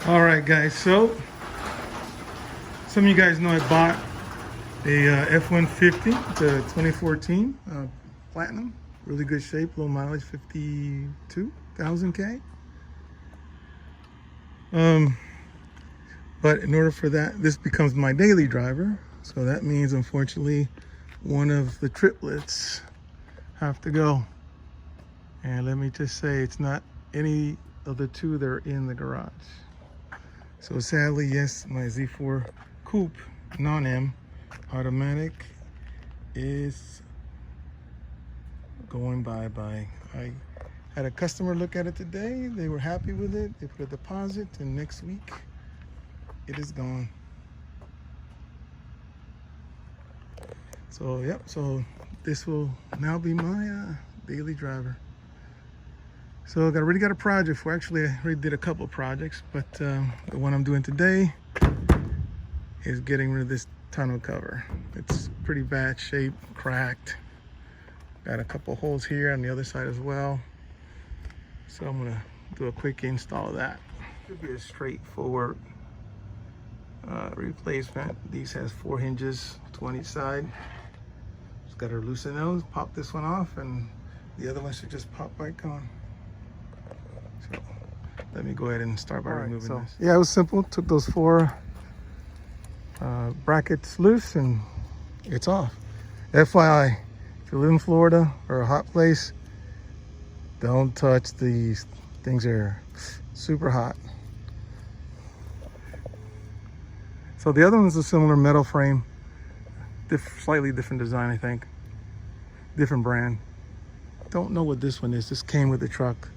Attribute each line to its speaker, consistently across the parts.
Speaker 1: All right, guys. So some of you guys know I bought a F-150, the 2014 Platinum. Really good shape, low mileage, 52,000 K. But in order for that, this becomes my daily driver. So that means, unfortunately, one of the triplets have to go. And let me just say, it's not any of the two that are in the garage. So sadly, yes, my Z4 Coupe non-M automatic is going bye-bye. I had a customer look at it today. They were happy with it. They put a deposit, and next week it is gone. So yep, so this will now be my daily driver. So I already got a project for, actually I already did a couple of projects, but the one I'm doing today is getting rid of this tonneau cover. It's pretty bad shape, cracked. Got a couple holes here on the other side as well. So I'm gonna do a quick install of that. Should be a straightforward replacement. These has 4 hinges, 2 on each side. Just gotta loosen those, pop this one off, and the other one should just pop right on. So let me go ahead and start by removing this. Yeah, it was simple. Took those 4 brackets loose and it's off. FYI, if you live in Florida or a hot place, don't touch these things. Are super hot. So the other one's a similar metal frame, slightly different design, I think. Different brand. Don't know what this one is. This came with the truck.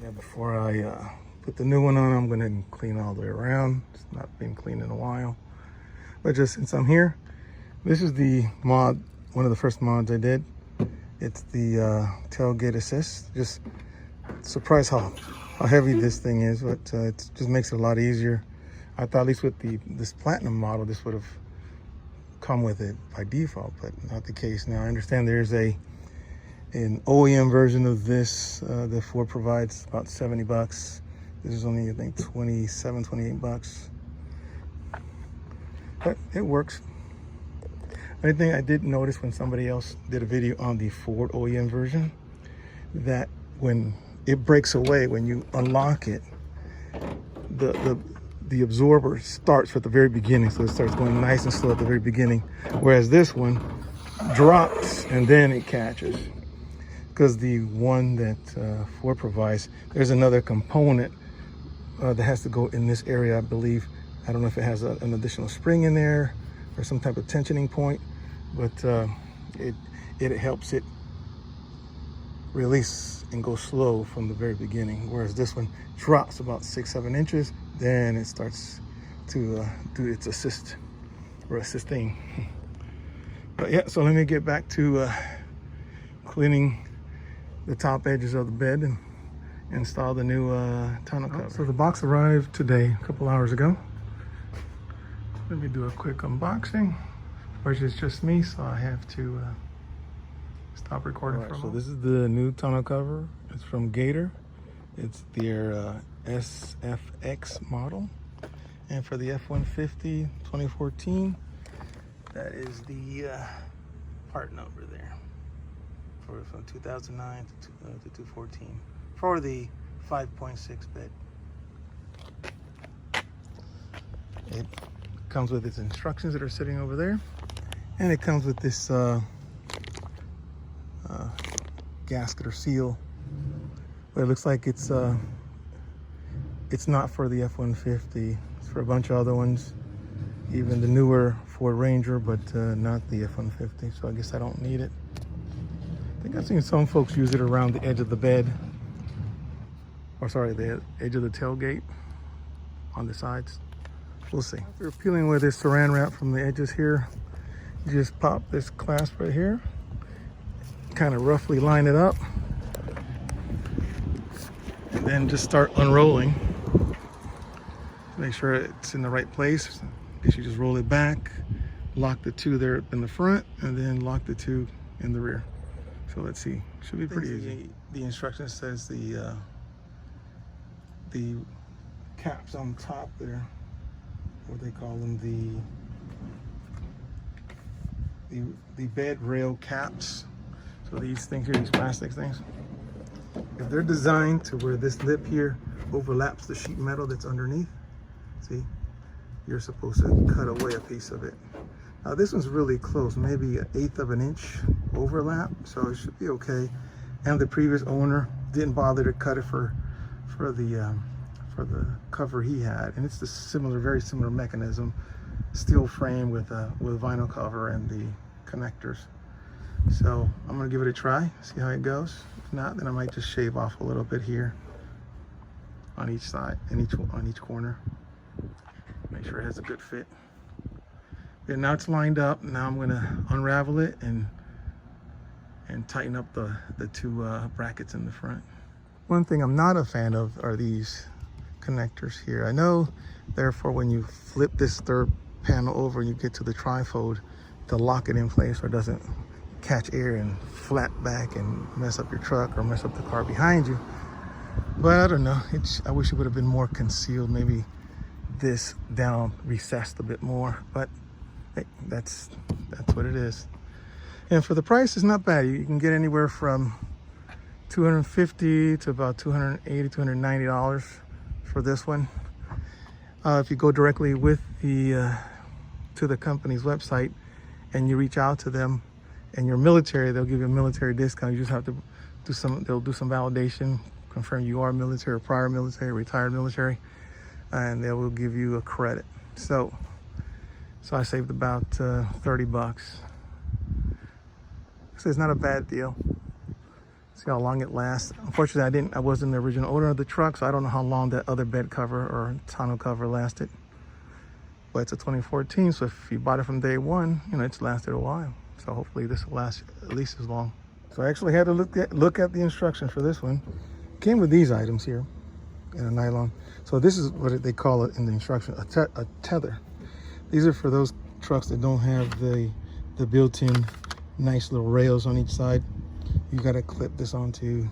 Speaker 1: Yeah, before I put the new one on, I'm gonna clean all the way around. It's not been cleaned in a while. But just since I'm here, this is the mod, one of the first mods I did. It's the Tailgate assist. Just surprised how heavy this thing is, but it just makes it a lot easier. I thought at least with this Platinum model, this would have come with it by default, but not the case. Now I understand there's an OEM version of this that Ford provides, about 70 bucks. This is only, I think, 27, 28 bucks. But it works. Only thing I did notice when somebody else did a video on the Ford OEM version, that when it breaks away, when you unlock it, the absorber starts at the very beginning, so it starts going nice and slow at the very beginning, whereas this one drops and then it catches. Because the one that Ford provides, there's another component that has to go in this area, I believe. I don't know if it has an additional spring in there or some type of tensioning point, but it helps it release and go slow from the very beginning, whereas this one drops about 6-7 inches, then it starts to do its assisting. But yeah, so let me get back to cleaning the top edges of the bed and install the new tonneau cover. So the box arrived today, a couple hours ago. Let me do a quick unboxing. Of course, it's just me, so I have to stop recording for a moment. So this is the new tonneau cover. It's from Gator. It's their SFX model. And for the F-150 2014, that is the part number there. From 2009 to 2014 for the 5.6 bed. It comes with its instructions that are sitting over there, and it comes with this gasket or seal. But it looks like it's not for the F-150. It's for a bunch of other ones, even the newer Ford Ranger, but not the F-150. So I guess I don't need it. I think I've seen some folks use it around the edge of the bed, or sorry, the edge of the tailgate on the sides. We'll see. After peeling away this saran wrap from the edges here, you just pop this clasp right here, kind of roughly line it up, and then just start unrolling. Make sure it's in the right place. I guess you just roll it back, lock the 2 there in the front, and then lock the 2 in the rear. So let's see, should be pretty easy. The instruction says the caps on top there, what they call them, the bed rail caps. So these things here, these plastic things, if they're designed to where this lip here overlaps the sheet metal that's underneath, see, you're supposed to cut away a piece of it. Now this one's really close, maybe 1/8 of an inch overlap, so it should be okay. And the previous owner didn't bother to cut it for the cover he had, and it's the very similar mechanism, steel frame with vinyl cover and the connectors. So I'm gonna give it a try, see how it goes. If not, then I might just shave off a little bit here on each side and on each corner. Make sure it has a good fit. And now it's lined up. Now I'm gonna unravel it and tighten up the two brackets in the front. One thing I'm not a fan of are these connectors here. I know, therefore, when you flip this third panel over and you get to the trifold, to lock it in place so it doesn't catch air and flap back and mess up your truck or mess up the car behind you. But I don't know, I wish it would have been more concealed, maybe this down recessed a bit more, but hey, that's what it is. And for the price, it's not bad. You can get anywhere from $250 to about $280, $290 for this one. If you go directly with to the company's website and you reach out to them and you're military, they'll give you a military discount. You just have to they'll do some validation, confirm you are military or prior military, retired military, and they will give you a credit. So I saved about 30 bucks. So it's not a bad deal. See how long it lasts. Unfortunately, I wasn't the original owner of the truck, so I don't know how long that other bed cover or tonneau cover lasted. But it's a 2014, so if you bought it from day one, you know, it's lasted a while. So hopefully this will last at least as long. So I actually had to look at the instructions for this one. It came with these items here in a nylon. So this is what they call it in the instruction, a tether. These are for those trucks that don't have the built-in nice little rails on each side. You got to clip this onto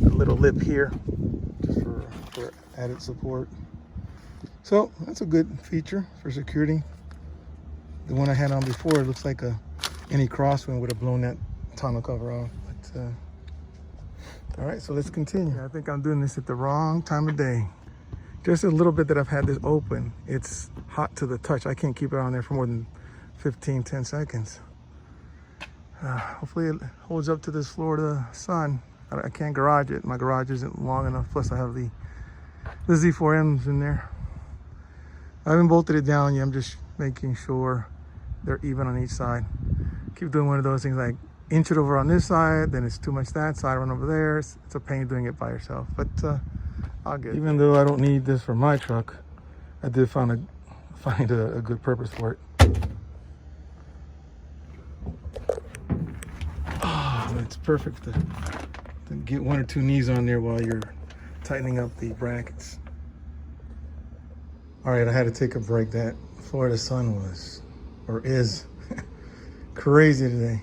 Speaker 1: the little lip here just for added support. So that's a good feature for security. The one I had on before, it looks like any crosswind would have blown that tonneau cover off. But all right, so let's continue. I think I'm doing this at the wrong time of day. Just a little bit that I've had this open, it's hot to the touch. I can't keep it on there for more than 10 seconds. Hopefully it holds up to this Florida sun. I can't garage it. My garage isn't long enough. Plus I have the Z4Ms in there. I haven't bolted it down yet. I'm just making sure they're even on each side. Keep doing one of those things like inch it over on this side, then it's too much that side, run over there. It's a pain doing it by yourself, but I'll get it. Even though I don't need this for my truck, I did find a good purpose for it. It's perfect to get 1 or 2 knees on there while you're tightening up the brackets. All right, I had to take a break. That Florida sun was, or is, crazy today.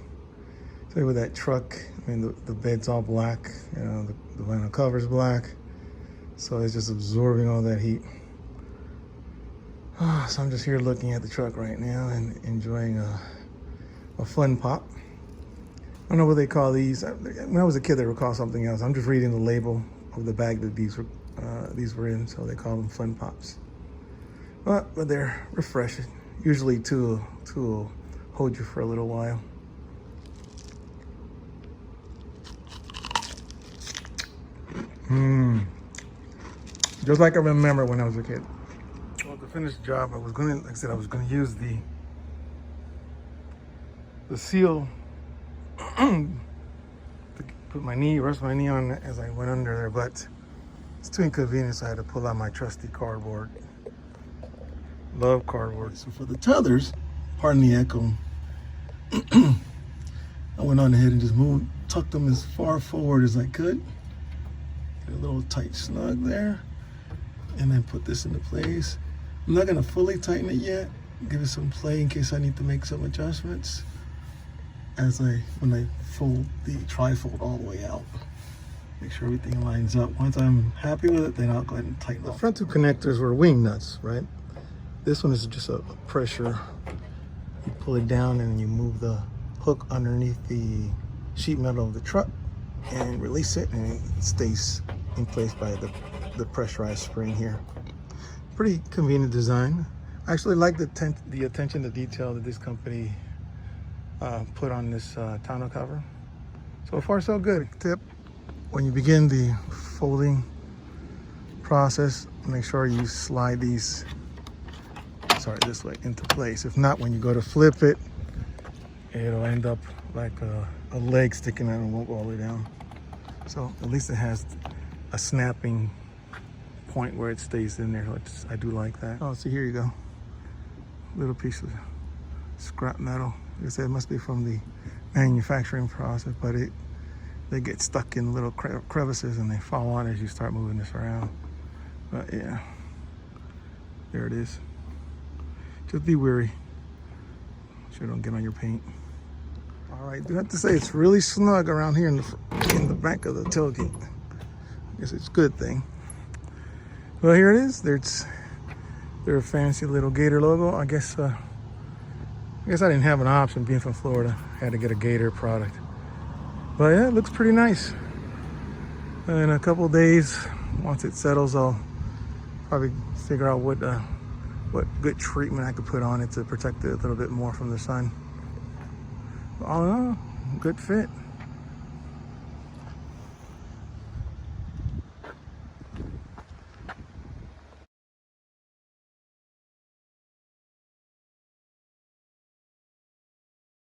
Speaker 1: So with that truck, I mean, the bed's all black, you know, the vinyl cover's black, so it's just absorbing all that heat. So I'm just here looking at the truck right now and enjoying a fun pop. I don't know what they call these. When I was a kid, they were called something else. I'm just reading the label of the bag that these were in, so they call them Fun Pops. But they're refreshing. Usually two will hold you for a little while. Just like I remember when I was a kid. Well, to finish the job, like I said, I was gonna use the seal to put rest my knee on as I went under there, but it's too inconvenient, so I had to pull out my trusty cardboard. Love cardboard. So for the tethers, pardon the echo, I went on ahead and just tucked them as far forward as I could. Get a little tight snug there, and then put this into place. I'm not gonna fully tighten it yet. Give it some play in case I need to make some adjustments when I fold the trifold all the way out. Make sure everything lines up. Once I'm happy with it, then I'll go ahead and tighten it. The front two connectors were wing nuts, right? This one is just a pressure. You pull it down and you move the hook underneath the sheet metal of the truck and release it, and it stays in place by the pressurized spring here. Pretty convenient design. I actually like the attention to detail that this company put on this tonneau cover. So far so good. Tip: when you begin the folding process, make sure you slide these, this way, into place. If not, when you go to flip it, it'll end up like a leg sticking out and won't go all the way down. So at least it has a snapping point where it stays in there, which I do like that. Oh, so here you go. Little piece of scrap metal. Like I said, it must be from the manufacturing process, but they get stuck in little crevices and they fall on as you start moving this around. But yeah, there it is. Just be wary. Sure don't get on your paint. All right, do have to say it's really snug around here in the back of the tailgate. I guess it's a good thing. Well, here it is. There's their fancy little Gator logo. I guess I didn't have an option being from Florida. I had to get a Gator product. But yeah, it looks pretty nice. In a couple days, once it settles, I'll probably figure out what good treatment I could put on it to protect it a little bit more from the sun. All in all, good fit.